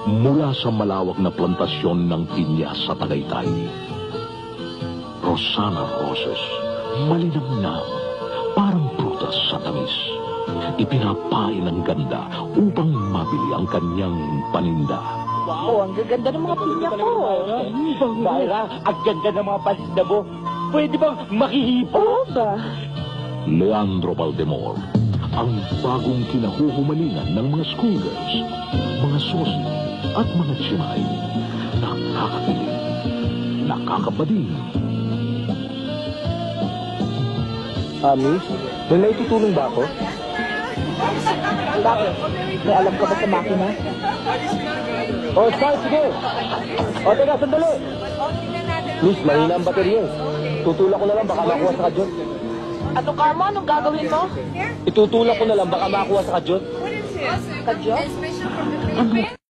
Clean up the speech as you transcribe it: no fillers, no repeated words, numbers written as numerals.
Mula sa malawak na plantasyon ng pinya sa Tagaytay, Rosana Roses, malinamnam, parang prutas sa tamis. Ipinapain ng ganda upang mabili ang kanyang paninda. Wow, ang gaganda ng mga pinya ko. Myra, ang ganda ng mga paninda mo. Pwede bang makihipo? Oo ba? Leandro Valdemor, ang bagong kinahuhumalingan ng mga schoolgirls, mga sosi at mga tsinay. Nakakakilig, nakakabading. Miss, may naitutulong ba ako? Bakit? May alam ka ba sa makina? Star, sige! Teka, sandali! Miss, mahina ang baterya. Tutulak ko na lang, baka makuha sa kadyot. Ano, Carmo? Anong gagawin mo? Itutulak ko na lang, baka makuha sa kadyot. Kadyo?